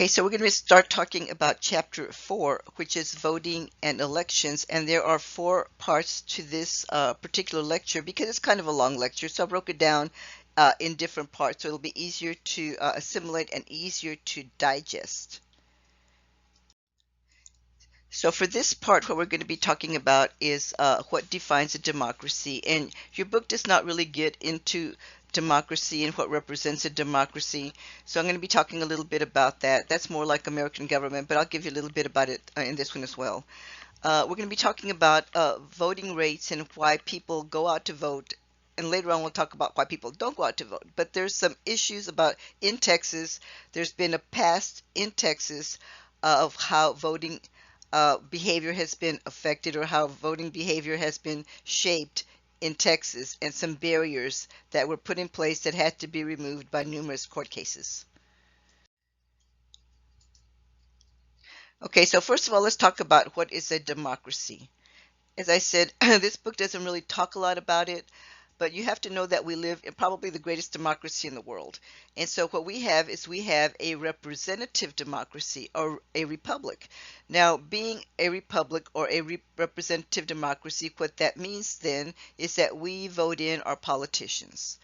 Okay, so we're going to start talking about chapter 4, which is voting and elections. And there are 4 parts to this particular lecture because it's kind of a long lecture. So I broke it down in different parts so it'll be easier to assimilate and easier to digest. So for this part, what we're going to be talking about is what defines a democracy. And your book does not really get into democracy and what represents a democracy. So I'm going to be talking a little bit about that. That's more like American government, but I'll give you a little bit about it in this one as well. We're going to be talking about voting rates and why people go out to vote. And later on, we'll talk about why people don't go out to vote. But there's some issues about in Texas. There's been a past in Texas of how voting behavior has been affected or how voting behavior has been shaped in Texas and some barriers that were put in place that had to be removed by numerous court cases. Okay, so first of all, let's talk about what is a democracy. As I said, this book doesn't really talk a lot about it, but you have to know that we live in probably the greatest democracy in the world. And so what we have is we have a representative democracy or a republic. Now, being a republic or a representative democracy, what that means then is that we vote in our politicians.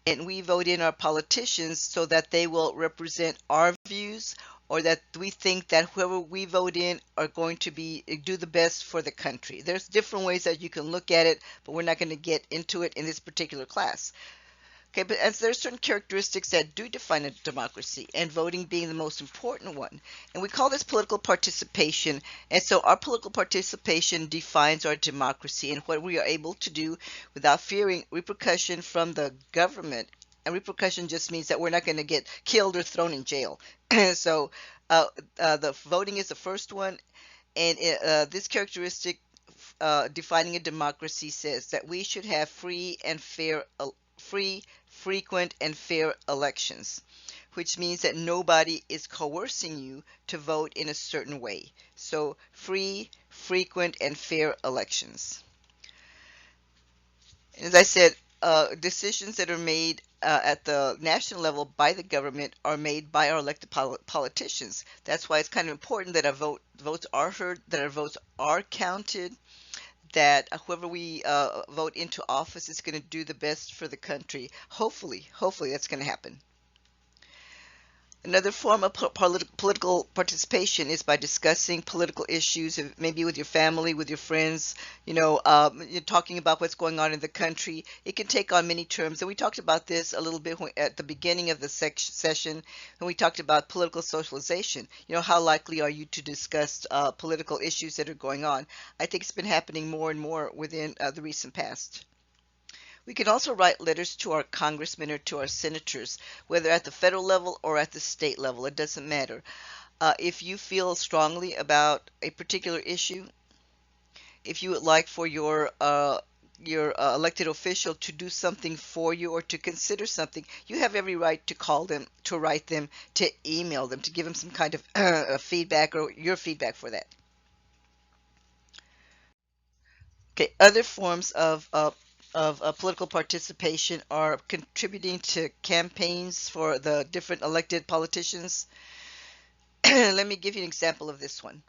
And we vote in our politicians so that they will represent our views or that we think that whoever we vote in are going to be do the best for the country. There's different ways that you can look at it, but we're not going to get into it in this particular class. Okay, but as there's certain characteristics that do define a democracy, and voting being the most important one. And we call this political participation. And so our political participation defines our democracy and what we are able to do without fearing repercussion from the government. And repercussion just means that we're not going to get killed or thrown in jail. So the voting is the first one. And this characteristic defining a democracy says that we should have free, frequent, and fair elections, which means that nobody is coercing you to vote in a certain way. So free, frequent, and fair elections. As I said, decisions that are made at the national level by the government are made by our elected politicians. That's why it's kind of important that our votes are heard, that our votes are counted, that whoever we vote into office is going to do the best for the country. Hopefully that's going to happen. Another form of political participation is by discussing political issues, maybe with your family, with your friends, you're talking about what's going on in the country. It can take on many terms. And we talked about this a little bit at the beginning of the session when we talked about political socialization. How likely are you to discuss political issues that are going on? I think it's been happening more and more within the recent past. We can also write letters to our congressmen or to our senators, whether at the federal level or at the state level. It doesn't matter. If you feel strongly about a particular issue, if you would like for your elected official to do something for you or to consider something, you have every right to call them, to write them, to email them, to give them some kind of feedback or your feedback for that. Okay, other forms of political participation are contributing to campaigns for the different elected politicians. Let me give you an example of this one.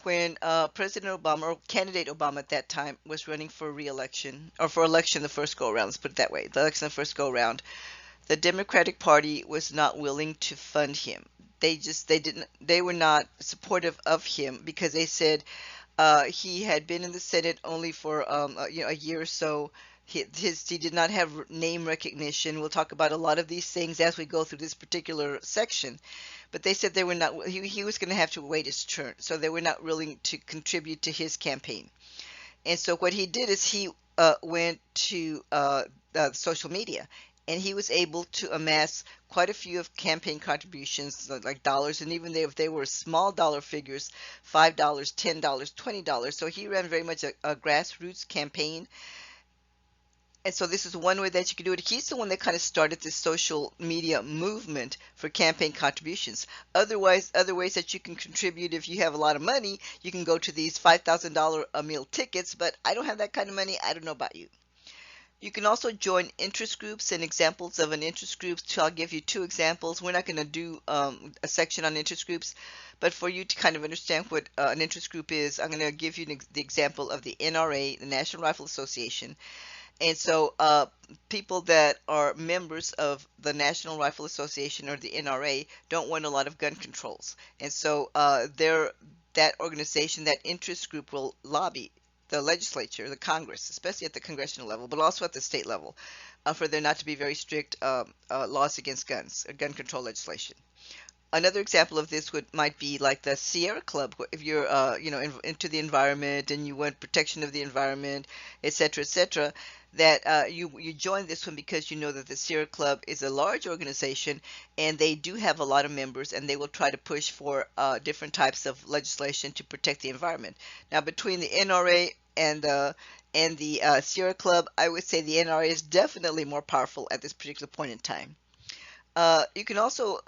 When President Obama or candidate Obama at that time was running for re-election or for election the first go around, let's put it that way, the election the first go around, the Democratic Party was not willing to fund him. They were not supportive of him because they said he had been in the Senate only for a year or so. He did not have name recognition. We'll talk about a lot of these things as we go through this particular section. But they said they were not. He was going to have to wait his turn, so they were not willing to contribute to his campaign. And so what he did is he went to social media, and he was able to amass quite a few of campaign contributions, like dollars, and even if they were small dollar figures, $5, $10, $20. So he ran very much a grassroots campaign. And so this is one way that you can do it. He's the one that kind of started this social media movement for campaign contributions. Otherwise, other ways that you can contribute, if you have a lot of money, you can go to these $5,000 a meal tickets, but I don't have that kind of money. I don't know about you. You can also join interest groups, and examples of an interest group. So I'll give you two examples. We're not going to do a section on interest groups, but for you to kind of understand what an interest group is, I'm going to give you the example of the NRA, the National Rifle Association. And so people that are members of the National Rifle Association or the NRA don't want a lot of gun controls. And so that organization, that interest group will lobby the legislature, the Congress, especially at the congressional level, but also at the state level, for there not to be very strict laws against guns, gun control legislation. Another example of this might be like the Sierra Club. If you're into the environment and you want protection of the environment, etc., etc., that you join this one because you know that the Sierra Club is a large organization and they do have a lot of members, and they will try to push for different types of legislation to protect the environment. Now, between the NRA and the Sierra Club, I would say the NRA is definitely more powerful at this particular point in time. You can also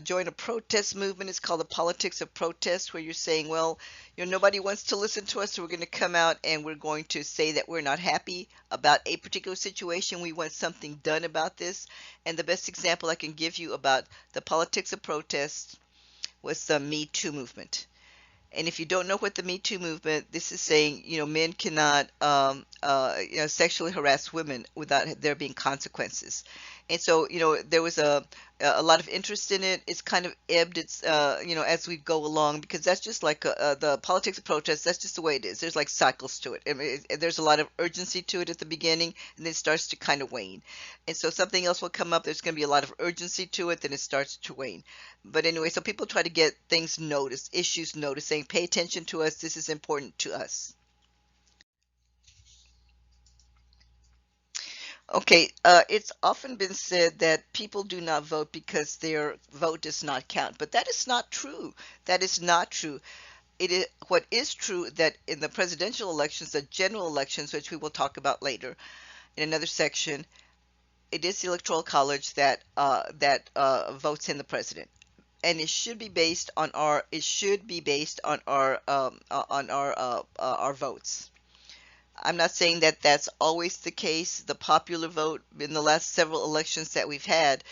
join a protest movement. It's called the politics of protest, where you're saying, well, nobody wants to listen to us, so we're going to come out and we're going to say that we're not happy about a particular situation. We want something done about this. And the best example I can give you about the politics of protest was the Me Too movement. And if you don't know what the Me Too movement, this is saying, men cannot, sexually harass women without there being consequences. And so, there was a lot of interest in it. It's kind of ebbed, as we go along, because that's just like the politics of protest. That's just the way it is. There's like cycles to it. I mean, there's a lot of urgency to it at the beginning, and then it starts to kind of wane. And so something else will come up. There's going to be a lot of urgency to it, then it starts to wane. But anyway, so people try to get things noticed, issues noticed, saying, pay attention to us. This is important to us. Okay, it's often been said that people do not vote because their vote does not count, but that is not true. That is not true. It is what is true that in the presidential elections, the general elections, which we will talk about later in another section, it is the Electoral College that votes in the president, and it should be based on our votes. I'm not saying that that's always the case. The popular vote in the last several elections that we've had,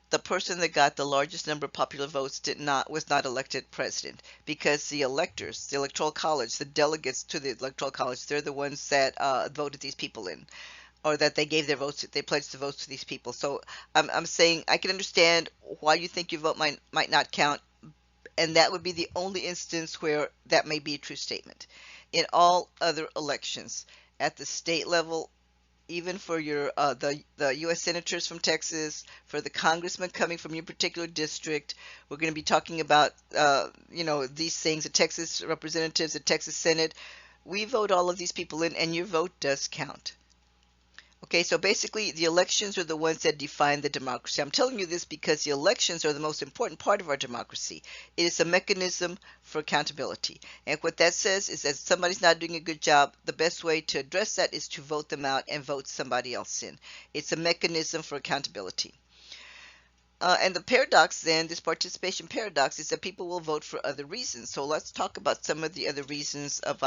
the person that got the largest number of popular votes was not elected president, because the electors, the Electoral College, the delegates to the Electoral College, they're the ones that voted these people in, or that they gave their votes, they pledged the votes to these people. So I'm saying I can understand why you think your vote might not count, and that would be the only instance where that may be a true statement. In all other elections, at the state level, even for the U.S. senators from Texas, for the congressman coming from your particular district, we're going to be talking about these things. The Texas representatives, the Texas Senate, we vote all of these people in, and your vote does count. Okay, so basically the elections are the ones that define the democracy. I'm telling you this because the elections are the most important part of our democracy. It is a mechanism for accountability. And what that says is that if somebody's not doing a good job, the best way to address that is to vote them out and vote somebody else in. It's a mechanism for accountability. And the paradox then, this participation paradox, is that people will vote for other reasons. So let's talk about some of the other reasons of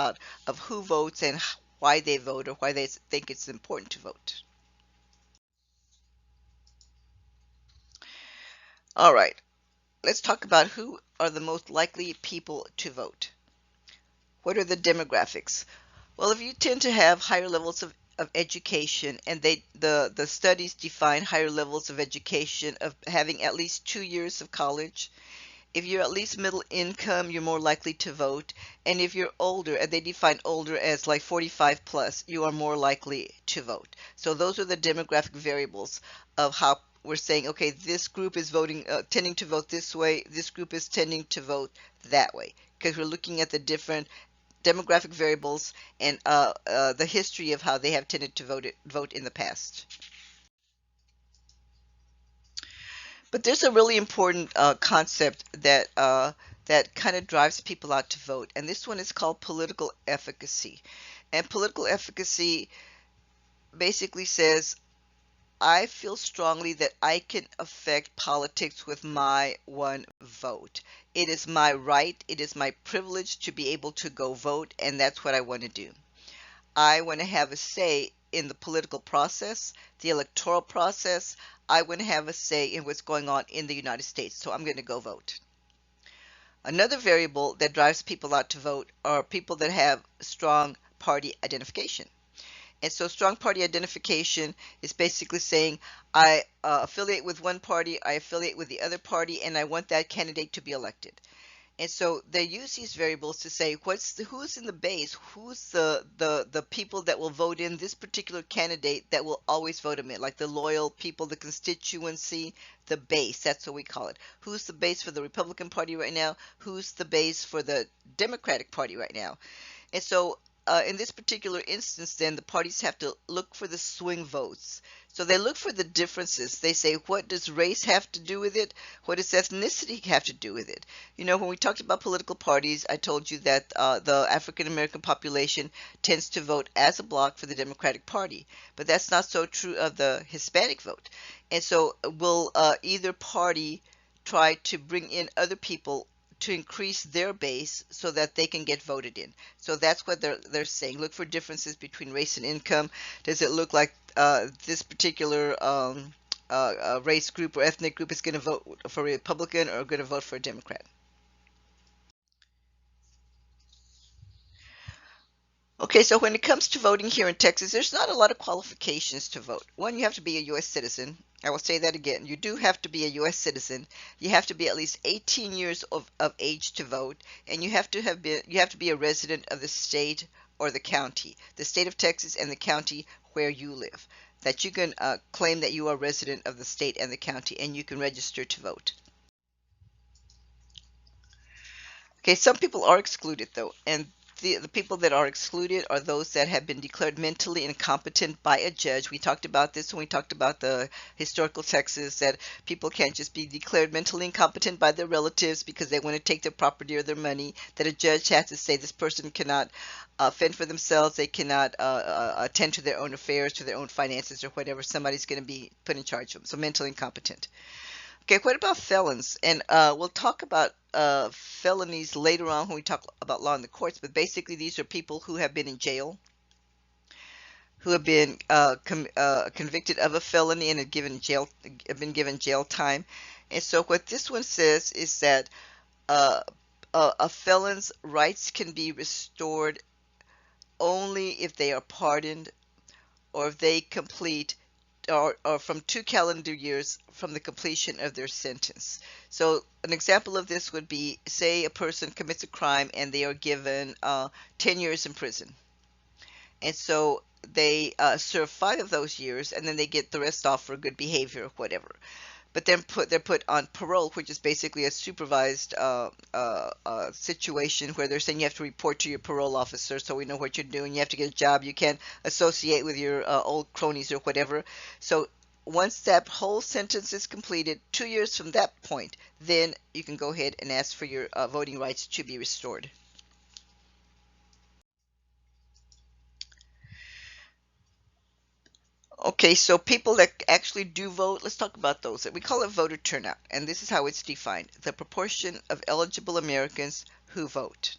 who votes and why they vote, or why they think it's important to vote. All right, let's talk about who are the most likely people to vote. What are the demographics? Well, if you tend to have higher levels of education, and the studies define higher levels of education of having at least 2 years of college. If you're at least middle income, you're more likely to vote. And if you're older, and they define older as like 45 plus, you are more likely to vote. So those are the demographic variables of how we're saying, okay, this group is tending to vote this way, this group is tending to vote that way, because we're looking at the different demographic variables and the history of how they have tended to vote in the past. But there's a really important concept that kind of drives people out to vote, and this one is called political efficacy. And political efficacy basically says, I feel strongly that I can affect politics with my one vote. It is my right, it is my privilege to be able to go vote, and that's what I want to do. I want to have a say in the political process, the electoral process. I want to have a say in what's going on in the United States, so I'm going to go vote. Another variable that drives people out to vote are people that have strong party identification. And so strong party identification is basically saying I affiliate with one party, I affiliate with the other party, and I want that candidate to be elected. And so they use these variables to say who's in the base, who's the people that will vote in this particular candidate that will always vote him in, like the loyal people, the constituency, the base. That's what we call it. Who's the base for the Republican Party right now? Who's the base for the Democratic Party right now? And so in this particular instance, then the parties have to look for the swing votes. So they look for the differences. They say, what does race have to do with it? What does ethnicity have to do with it? You know, when we talked about political parties, I told you that the African American population tends to vote as a bloc for the Democratic Party, but that's not so true of the Hispanic vote. And so will either party try to bring in other people to increase their base so that they can get voted in. So that's what they're saying. Look for differences between race and income. Does it look like this particular race group or ethnic group is going to vote for a Republican or going to vote for a Democrat? Okay, so when it comes to voting here in Texas, there's not a lot of qualifications to vote. One, you have to be a U.S. citizen. I will say that again. You do have to be a U.S. citizen. You have to be at least 18 years of age to vote, and you have to be a resident of the state or the county, the state of Texas and the county where you live. That you can claim that you are a resident of the state and the county, and you can register to vote. Okay, some people are excluded though, and the people that are excluded are those that have been declared mentally incompetent by a judge. We talked about this when we talked about the historical Texas, that people can't just be declared mentally incompetent by their relatives because they want to take their property or their money, that a judge has to say this person cannot fend for themselves, they cannot attend to their own affairs, to their own finances or whatever. Somebody's going to be put in charge of them. So mentally incompetent. Okay, what about felons? And we'll talk about felonies later on when we talk about law in the courts, but basically these are people who have been in jail, who have been convicted of a felony and have been given jail time. And so what this one says is that uh, a felon's rights can be restored only if they are pardoned or if they complete or from 2 calendar years from the completion of their sentence. So an example of this would be, say a person commits a crime and they are given 10 years in prison. And so they serve 5 of those years and then they get the rest off for good behavior or whatever. But then they're put on parole, which is basically a supervised situation where they're saying you have to report to your parole officer so we know what you're doing. You have to get a job. You can't associate with your old cronies or whatever. So once that whole sentence is completed, 2 years from that point, then you can go ahead and ask for your voting rights to be restored. Okay, so people that actually do vote, let's talk about those. We call it voter turnout, and this is how it's defined: the proportion of eligible Americans who vote.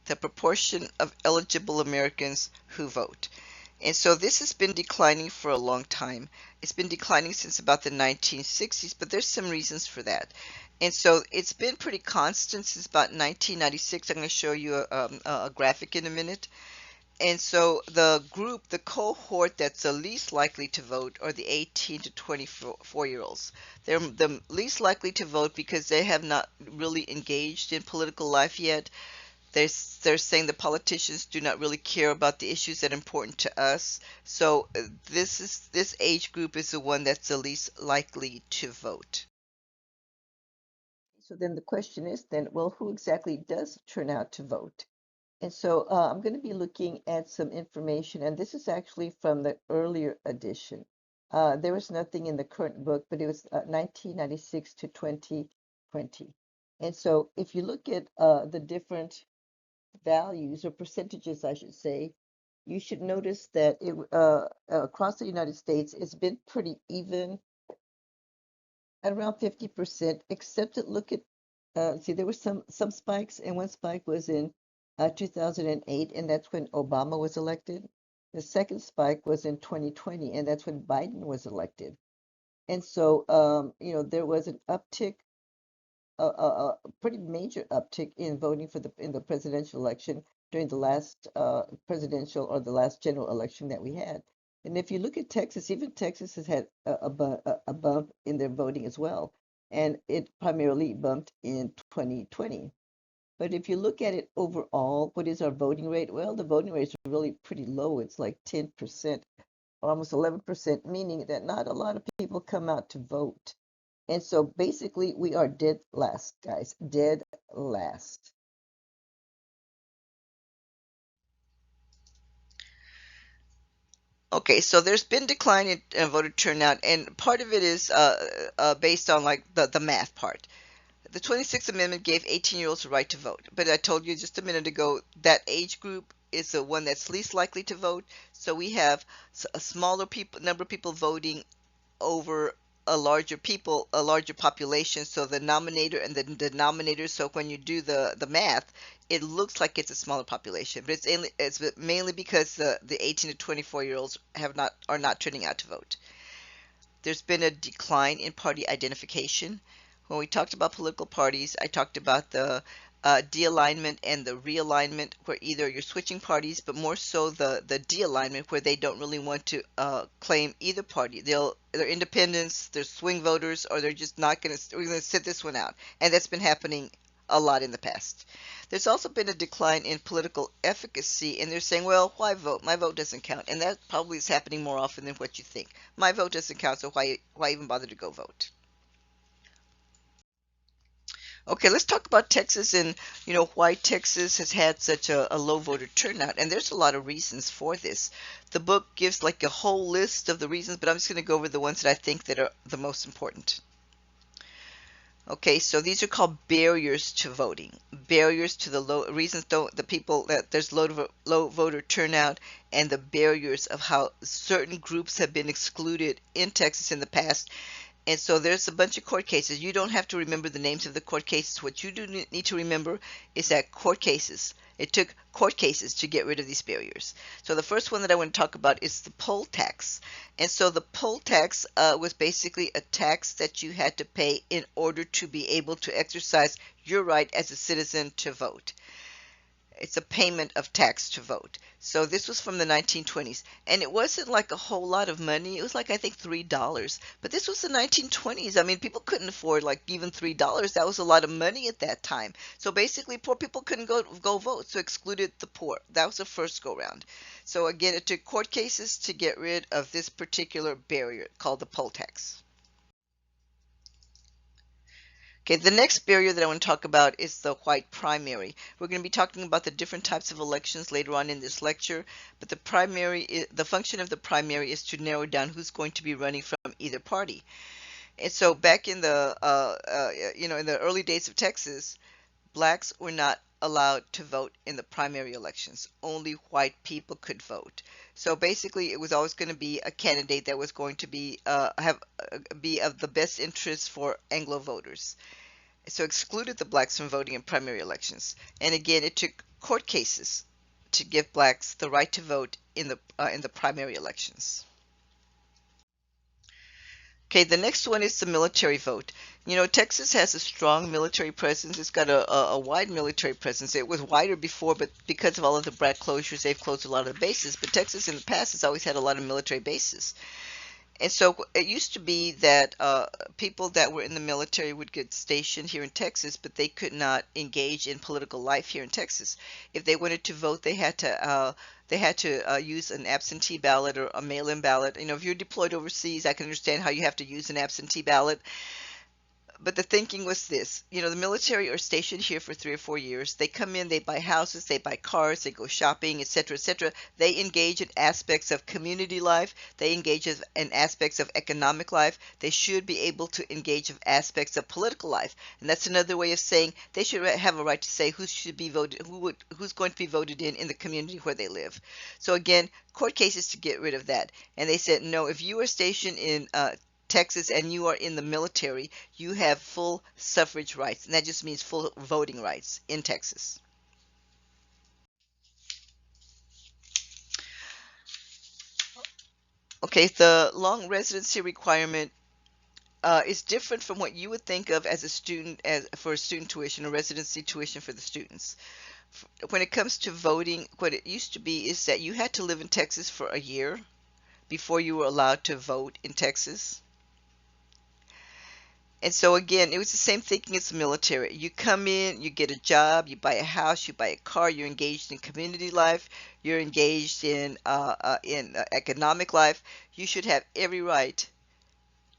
The proportion of eligible Americans who vote. And so this has been declining for a long time. It's been declining since about the 1960s, but there's some reasons for that. And so it's been pretty constant since about 1996. I'm going to show you a graphic in a minute. And so the cohort that's the least likely to vote are the 18 to 24-year-olds. They're the least likely to vote because they have not really engaged in political life yet. They're saying the politicians do not really care about the issues that are important to us. So this age group is the one that's the least likely to vote. So then the question is then, well, who exactly does turn out to vote? And so I'm going to be looking at some information, and this is actually from the earlier edition. There was nothing in the current book, but it was 1996 to 2020. And so if you look at the different values or percentages, I should say, you should notice that across the United States, it's been pretty even at around 50%, except that look at, see, there were some spikes, and one spike was in 2008, and that's when Obama was elected. The second spike was in 2020, and that's when Biden was elected. And so, there was an uptick, a pretty major uptick in voting in the presidential election during the last presidential or the last general election that we had. And if you look at Texas, even Texas has had a bump in their voting as well, and it primarily bumped in 2020. But if you look at it overall, what is our voting rate? Well, the voting rate is really pretty low. It's like 10%, almost 11%, meaning that not a lot of people come out to vote. And so basically, we are dead last, guys, dead last. Okay, so there's been decline in voter turnout, and part of it is based on like the math part. The 26th Amendment gave 18-year-olds the right to vote, but I told you just a minute ago that age group is the one that's least likely to vote. So we have a smaller number of people voting over a larger population. So the nominator and the denominator. So when you do the math, it looks like it's a smaller population, but it's mainly because the 18 to 24-year-olds are not turning out to vote. There's been a decline in party identification. When we talked about political parties, I talked about the de-alignment and the realignment, where either you're switching parties, but more so the de-alignment, where they don't really want to claim either party. They're independents, they're swing voters, or they're just not going to. We're going to sit this one out, and that's been happening a lot in the past. There's also been a decline in political efficacy, and they're saying, well, why vote? My vote doesn't count. And that probably is happening more often than what you think. My vote doesn't count, so why even bother to go vote? Okay, let's talk about Texas and why Texas has had such a low voter turnout. And there's a lot of reasons for this. The book gives like a whole list of the reasons, but I'm just going to go over the ones that I think that are the most important. Okay, so these are called barriers to voting. Barriers to the low reasons don't the people that there's low voter turnout, and the barriers of how certain groups have been excluded in Texas in the past. And so there's a bunch of court cases. You don't have to remember the names of the court cases. What you do need to remember is that court cases, it took court cases to get rid of these barriers. So the first one that I want to talk about is the poll tax. And so the poll tax was basically a tax that you had to pay in order to be able to exercise your right as a citizen to vote. It's a payment of tax to vote. So this was from the 1920s, and it wasn't like a whole lot of money. It was like I think $3. But this was the 1920s. I mean, people couldn't afford like even $3. That was a lot of money at that time. So basically, poor people couldn't go vote, so excluded the poor. That was the first go round. So again, it took court cases to get rid of this particular barrier called the poll tax. Okay, the next barrier that I want to talk about is the white primary. We're going to be talking about the different types of elections later on in this lecture, but the function of the primary is to narrow down who's going to be running from either party. And so back in in the early days of Texas, blacks were not allowed to vote in the primary elections. Only white people could vote. So basically, it was always going to be a candidate that was going to be of the best interest for Anglo voters, so excluded the blacks from voting in primary elections. And again, it took court cases to give blacks the right to vote in the primary elections. Okay, the next one is the military vote. Texas has a strong military presence. It's got a wide military presence. It was wider before, but because of all of the brat closures, they've closed a lot of the bases. But Texas in the past has always had a lot of military bases. And so it used to be that people that were in the military would get stationed here in Texas, but they could not engage in political life here in Texas. If they wanted to vote, they had to use an absentee ballot or a mail-in ballot. If you're deployed overseas, I can understand how you have to use an absentee ballot. But the thinking was this, the military are stationed here for 3 or 4 years. They come in, they buy houses, they buy cars, they go shopping, etc., etc. They engage in aspects of community life. They engage in aspects of economic life. They should be able to engage in aspects of political life. And that's another way of saying they should have a right to say who should be voted, who's going to be voted in the community where they live. So again, court cases to get rid of that. And they said, no, if you are stationed in Texas and you are in the military, you have full suffrage rights, and that just means full voting rights in Texas. Okay, the long residency requirement is different from what you would think of as a student, as for student tuition or residency tuition for the students. When it comes to voting, what it used to be is that you had to live in Texas for a year before you were allowed to vote in Texas. And so again, it was the same thinking as the military. You come in, you get a job, you buy a house, you buy a car, you're engaged in community life, you're engaged in economic life. You should have every right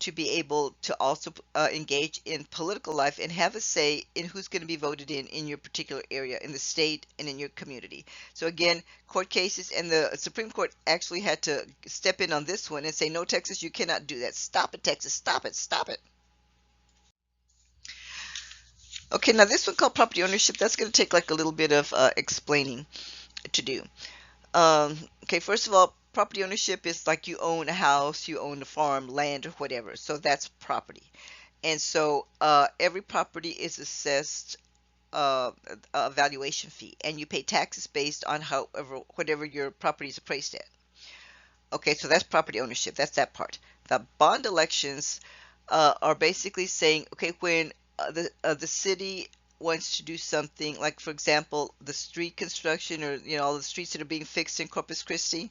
to be able to also engage in political life and have a say in who's going to be voted in your particular area, in the state, and in your community. So again, court cases, and the Supreme Court actually had to step in on this one and say, no, Texas, you cannot do that. Stop it, Texas. Stop it. Stop it. Okay, now this one called property ownership, that's going to take like a little bit of explaining to do. Okay, first of all, property ownership is like you own a house, you own a farm, land, or whatever. So that's property. And so every property is assessed a valuation fee, and you pay taxes based on however whatever your property is appraised at. Okay, so that's property ownership. That's that part. The bond elections are basically saying, okay, when the city wants to do something, like for example, the street construction, or all the streets that are being fixed in Corpus Christi,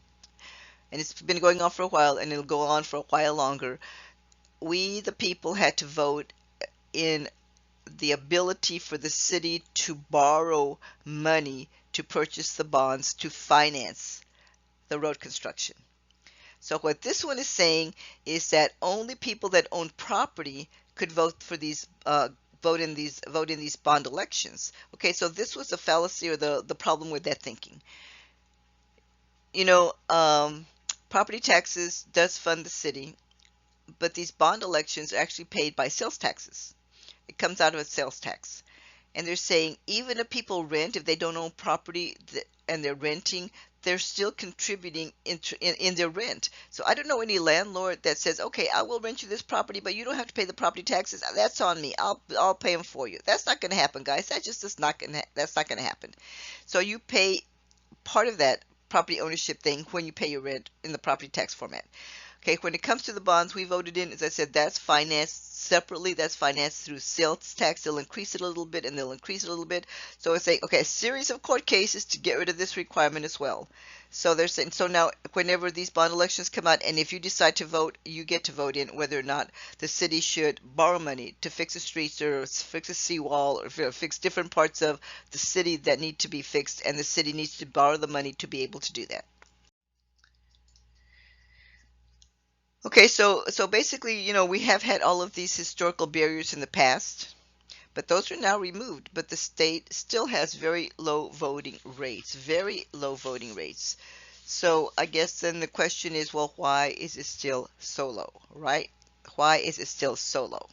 and it's been going on for a while, and it'll go on for a while longer. We, the people, had to vote in the ability for the city to borrow money to purchase the bonds to finance the road construction. So what this one is saying is that only people that own property could vote for these vote in these bond elections. Okay, so this was the fallacy, or the problem with that thinking. You know, property taxes does fund the city, but these bond elections are actually paid by sales taxes. It comes out of a sales tax. And they're saying even if people rent, if they don't own property and they're renting, they're still contributing in their rent. So I don't know any landlord that says, okay, I will rent you this property, but you don't have to pay the property taxes. That's on me. I'll pay them for you. That's not going to happen, guys. That's not going to happen. So you pay part of that property ownership thing when you pay your rent in the property tax format. Okay, when it comes to the bonds we voted in, as I said, that's financed separately. That's financed through sales tax. They'll increase it a little bit, and they'll increase it a little bit. So it's saying, okay, a series of court cases to get rid of this requirement as well. So they're saying, so now whenever these bond elections come out, and if you decide to vote, you get to vote in whether or not the city should borrow money to fix the streets, or fix a seawall, or fix different parts of the city that need to be fixed, and the city needs to borrow the money to be able to do that. Okay, so basically, we have had all of these historical barriers in the past, but those are now removed. But the state still has very low voting rates, very low voting rates. So I guess then the question is, well, why is it still so low, right? Why is it still so low?